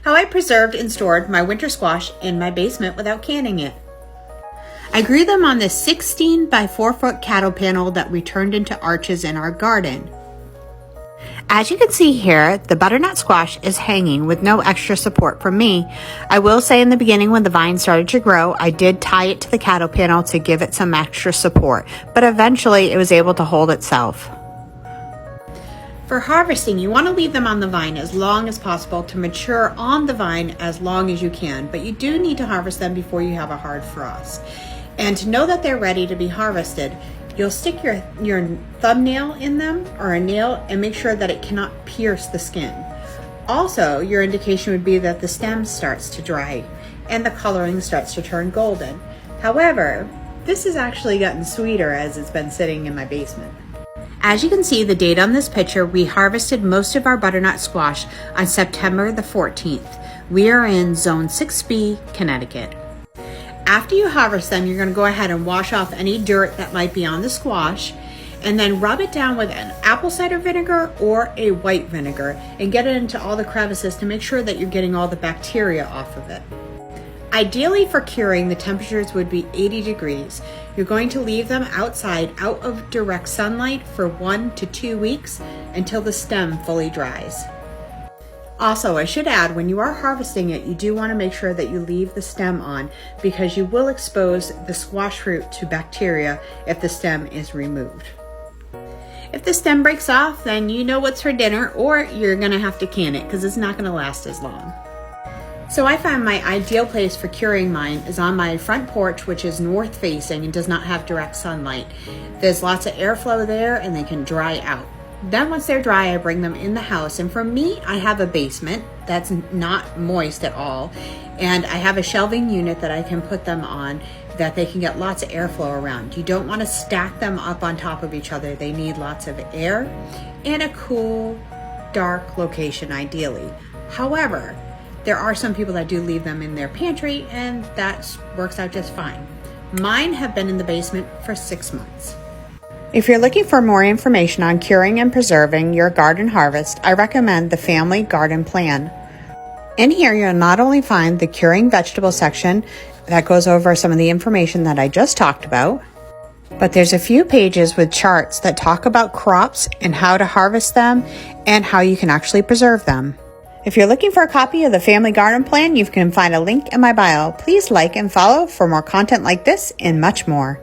how I preserved and stored my winter squash in my basement without canning it. I grew them on this 16 by 4 foot cattle panel that we turned into arches in our garden. As you can see here, the butternut squash is hanging with no extra support from me. I will say in the beginning when the vine started to grow, I did tie it to the cattle panel to give it some extra support, but eventually it was able to hold itself. For harvesting, you want to leave them on the vine as long as possible to mature on the vine as long as you can, but you do need to harvest them before you have a hard frost. And to know that they're ready to be harvested, you'll stick your thumbnail in them or a nail and make sure that it cannot pierce the skin. Also, your indication would be that the stem starts to dry and the coloring starts to turn golden. However, this has actually gotten sweeter as it's been sitting in my basement. As you can see the date on this picture, we harvested most of our butternut squash on September the 14th. We are in Zone 6B, Connecticut. After you harvest them, you're going to go ahead and wash off any dirt that might be on the squash and then rub it down with an apple cider vinegar or a white vinegar and get it into all the crevices to make sure that you're getting all the bacteria off of it. Ideally for curing, the temperatures would be 80 degrees. You're going to leave them outside out of direct sunlight for 1 to 2 weeks until the stem fully dries. Also, I should add, when you are harvesting it, you do want to make sure that you leave the stem on because you will expose the squash fruit to bacteria if the stem is removed. If the stem breaks off, then you know what's for dinner, or you're going to have to can it because it's not going to last as long. So I found my ideal place for curing mine is on my front porch, which is north facing and does not have direct sunlight. There's lots of airflow there and they can dry out. Then once they're dry, I bring them in the house. And for me, I have a basement that's not moist at all. And I have a shelving unit that I can put them on that they can get lots of airflow around. You don't want to stack them up on top of each other. They need lots of air and a cool, dark location ideally. However, there are some people that do leave them in their pantry and that works out just fine. Mine have been in the basement for 6 months. If you're looking for more information on curing and preserving your garden harvest, I recommend the Family Garden Plan. In here, you'll not only find the curing vegetable section that goes over some of the information that I just talked about, but there's a few pages with charts that talk about crops and how to harvest them and how you can actually preserve them. If you're looking for a copy of the Family Garden Plan, you can find a link in my bio. Please like and follow for more content like this and much more.